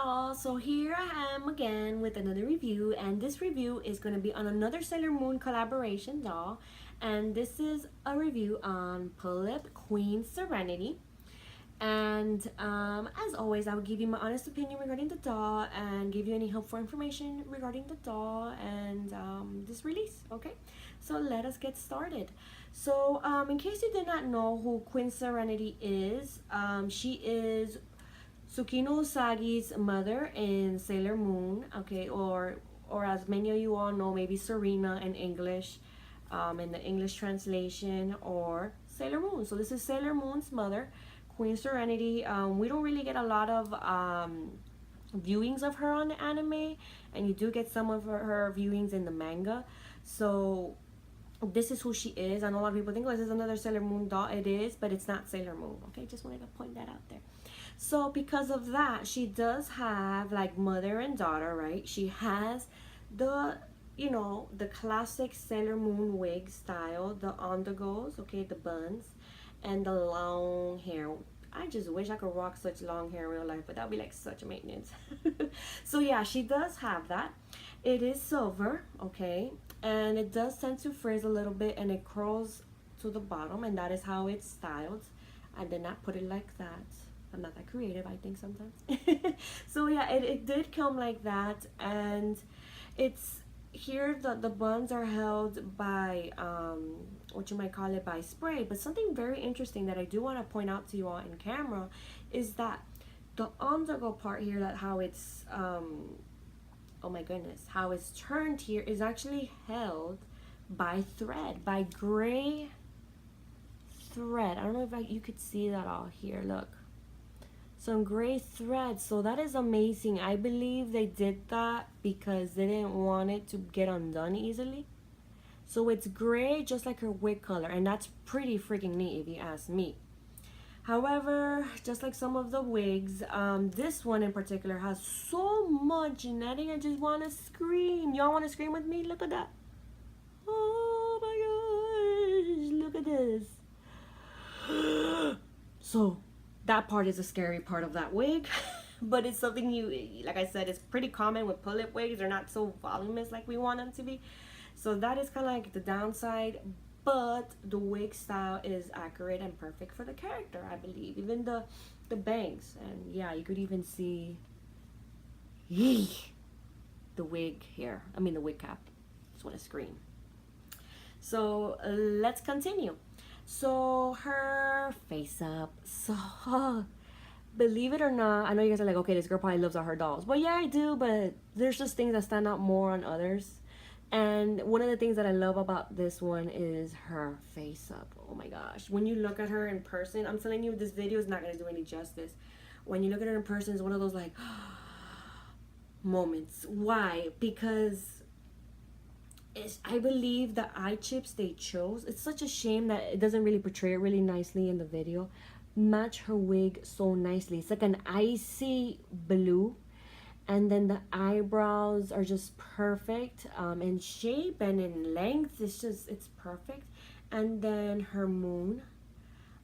all, so here I am again with another review, and this review is going to be on another Sailor Moon collaboration doll, and this is a review on Pullip Queen Serenity. And as always, I will give you my honest opinion regarding the doll and give you any helpful information regarding the doll and this release. Okay, so let us get started. So in case you did not know who Queen Serenity is, she is Tsukino Usagi's mother in Sailor Moon, okay, or as many of you all know, maybe Serena in English, in the English translation, or Sailor Moon. So this is Sailor Moon's mother, Queen Serenity. We don't really get a lot of viewings of her on the anime, and you do get some of her viewings in the manga. So this is who she is. I know a lot of people think, oh, this is another Sailor Moon doll. It is, but it's not Sailor Moon. Okay, just wanted to point that out there. So because of that, she does have like mother and daughter, right? She has the, the classic Sailor Moon wig style, the undergoes, okay, the buns, and the long hair. I just wish I could rock such long hair in real life, but that would be like such a maintenance. So yeah, she does have that. It is silver, okay, and it does tend to frizz a little bit, and it curls to the bottom, and that is how it's styled. I did not put it like that. I'm not that creative, I think, sometimes. So yeah, it did come like that, and it's here the buns are held by what you might call it, by spray. But something very interesting that I do want to point out to you all in camera is that the undergo part here, that how it's oh my goodness, how it's turned here is actually held by thread, by gray thread. I don't know if you could see that all here. Look, some gray thread. So that is amazing. I believe they did that because they didn't want it to get undone easily. So it's gray just like her wig color, and that's pretty freaking neat if you ask me. However, just like some of the wigs, this one in particular has so much netting. I just want to scream. Y'all want to scream with me? Look at that. Oh my gosh, look at this. So that part is a scary part of that wig. But it's something like I said, it's pretty common with pull-up wigs. They're not so voluminous like we want them to be. So that is kind of like the downside. But the wig style is accurate and perfect for the character, I believe. Even the bangs. And yeah, you could even see the wig here. I mean the wig cap. Just want to scream. So let's continue. So her face up. So believe it or not, I know you guys are like, okay, this girl probably loves all her dolls. Well, yeah, I do, but there's just things that stand out more on others. And one of the things that I love about this one is her face up. Oh my gosh. When you look at her in person, I'm telling you, this video is not going to do any justice. When you look at her in person, it's one of those like moments. Why? Because I believe the eye chips they chose, it's such a shame that it doesn't really portray it really nicely in the video, match her wig so nicely. It's like an icy blue. And then the eyebrows are just perfect in shape and in length. It's perfect. And then her moon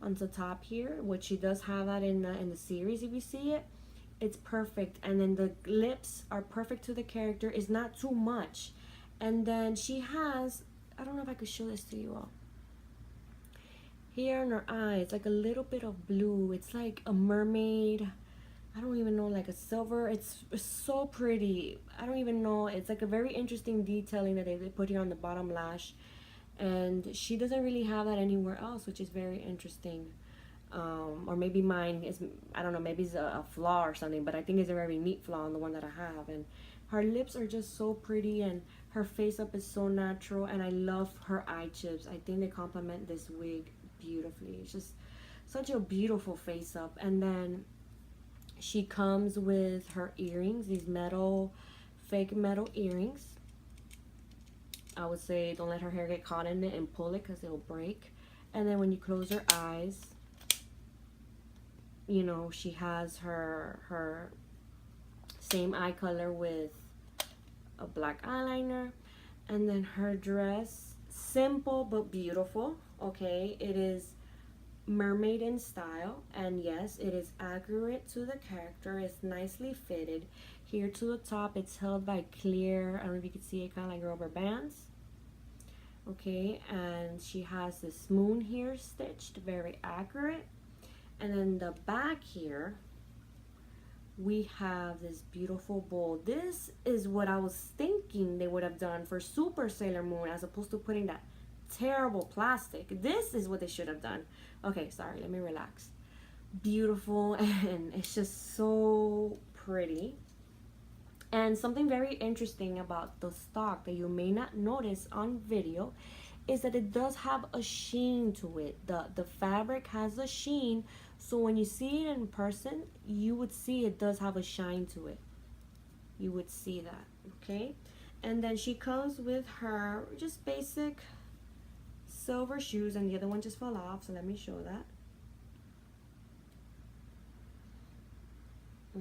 on the top here, which she does have that in the series if you see it. It's perfect. And then the lips are perfect to the character. It's not too much. And then she has, I don't know if I could show this to you all. Here in her eyes, like a little bit of blue. It's like a mermaid. I don't even know, like a silver. It's so pretty. I don't even know. It's like a very interesting detailing that they put here on the bottom lash. And she doesn't really have that anywhere else, which is very interesting. Or maybe mine is, I don't know, maybe it's a flaw or something. But I think it's a very neat flaw on the one that I have. And her lips are just so pretty, and her face up is so natural. And I love her eye chips. I think they complement this wig beautifully. It's just such a beautiful face up. And then she comes with her earrings, these fake metal earrings. I would say don't let her hair get caught in it and pull it because it'll break. And then when you close her eyes, she has her same eye color with a black eyeliner. And then her dress, simple but beautiful, okay? It is mermaid in style, and yes, it is accurate to the character. It's nicely fitted. Here to the top, it's held by clear, I don't know if you can see it, kind of like rubber bands. Okay, and she has this moon here stitched, very accurate. And then the back here, we have this beautiful bowl. This is what I was thinking they would have done for Super Sailor Moon, as opposed to putting that terrible plastic. This is what they should have done. Okay, sorry, let me relax. Beautiful, and it's just so pretty. And something very interesting about the stock that you may not notice on video is that it does have a sheen to it. The fabric has a sheen, so when you see it in person, you would see it does have a shine to it. You would see that, okay? And then she comes with her just basic silver shoes, and the other one just fell off, so let me show that.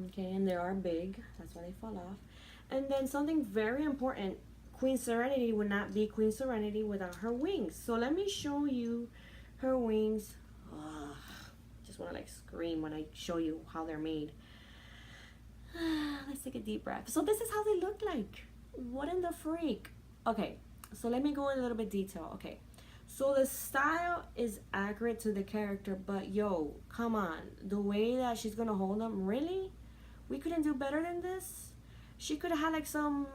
Okay, and they are big, that's why they fall off. And then something very important, Queen Serenity would not be Queen Serenity without her wings. So let me show you her wings. Ugh, just want to like scream when I show you how they're made. Let's take a deep breath. So this is how they look like. What in the freak? Okay, so let me go in a little bit detail. Okay, so the style is accurate to the character, but yo, come on. The way that she's gonna hold them, really? We couldn't do better than this? She could have had like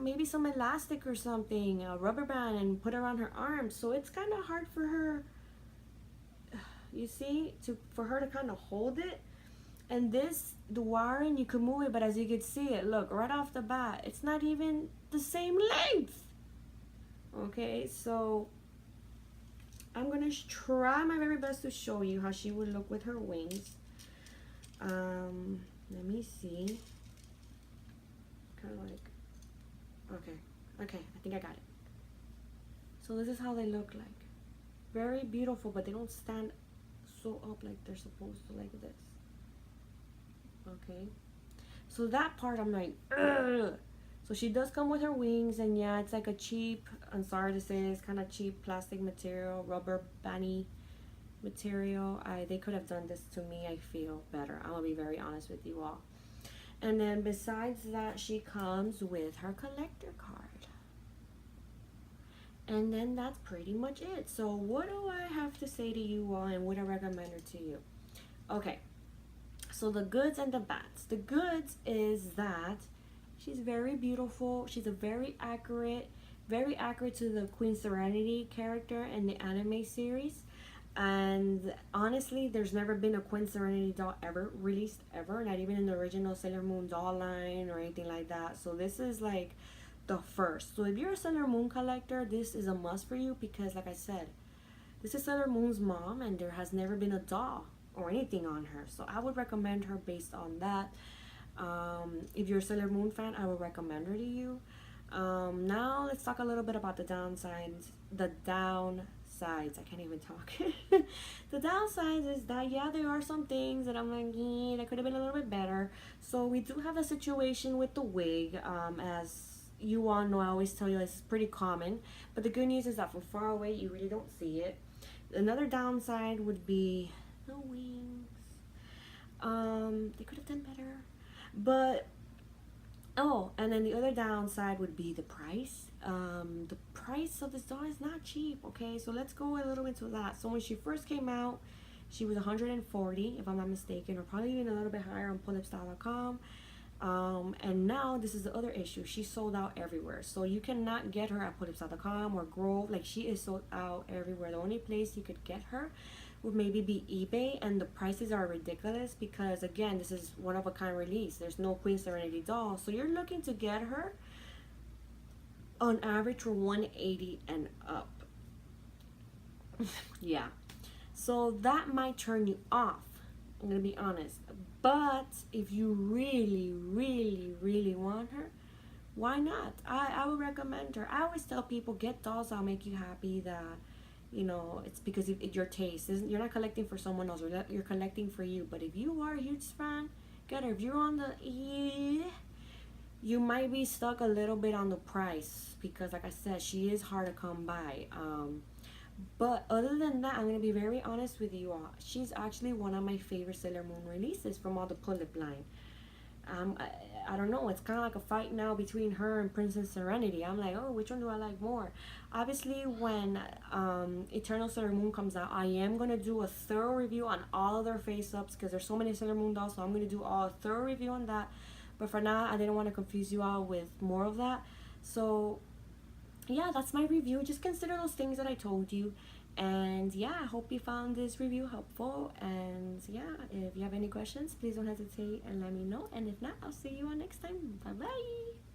maybe some elastic or something, a rubber band, and put it around her arms. So it's kind of hard for her, you see, for her to kind of hold it. And this, the wiring, you can move it, but as you can see it, look, right off the bat, it's not even the same length. Okay, so I'm gonna try my very best to show you how she would look with her wings. Let me see. Kind of like, okay, I think I got it. So this is how they look like. Very beautiful, but they don't stand so up like they're supposed to, like this. Okay, so that part I'm like, ugh. So she does come with her wings, and yeah, it's like a cheap, I'm sorry to say this, kind of cheap plastic material, rubber bandy material. They could have done this to me, I feel better. I'm gonna be very honest with you all. And then besides that, she comes with her collector card. And then that's pretty much it. So what do I have to say to you all, and would I recommend her to you? Okay, so the goods and the bads. The goods is that she's very beautiful. She's a very accurate to the Queen Serenity character in the anime series. And honestly, there's never been a Queen Serenity doll ever released, ever, not even in the original Sailor Moon doll line or anything like that. So this is like the first. So if you're a Sailor Moon collector, this is a must for you, because like I said, this is Sailor Moon's mom, and there has never been a doll or anything on her. So I would recommend her based on that. If you're a Sailor Moon fan, I would recommend her to you. Now let's talk a little bit about the downsides. I can't even talk. The downsides is that, yeah, there are some things that I'm like, that could have been a little bit better. So we do have a situation with the wig. As you all know, I always tell you it's pretty common. But the good news is that from far away, you really don't see it. Another downside would be the wings. They could have done better. But oh, and then the other downside would be the price. The price of this doll is not cheap, okay? So let's go a little into that. So when she first came out, she was $140, if I'm not mistaken, or probably even a little bit higher on pullipstyle.com. And now this is the other issue. She's sold out everywhere. So you cannot get her at pullipstyle.com or Grove. Like, she is sold out everywhere. The only place you could get her would maybe be eBay, and the prices are ridiculous because, again, this is one of a kind release. There's no Queen Serenity doll, so you're looking to get her on average for $180 and up. Yeah, so that might turn you off, I'm gonna be honest. But if you really want her, why not? I would recommend her. I always tell people, get dolls that'll make you happy, that, you know, it's because it's your taste. You're not collecting for someone else, you're collecting for you. But if you are a huge fan, get her. If you're on the you might be stuck a little bit on the price, because like I said, she is hard to come by. But other than that, I'm going to be very honest with you all. She's actually one of my favorite Sailor Moon releases from all the Pullip line. I don't know. It's kind of like a fight now between her and Princess Serenity. I'm like, oh, which one do I like more? Obviously, when Eternal Sailor Moon comes out, I am gonna do a thorough review on all of their face ups because there's so many Sailor Moon dolls. So I'm gonna do a thorough review on that. But for now, I didn't want to confuse you all with more of that. So yeah, that's my review. Just consider those things that I told you. And yeah, I hope you found this review helpful. And yeah, if you have any questions, please don't hesitate and let me know. And if not, I'll see you all next time. Bye bye.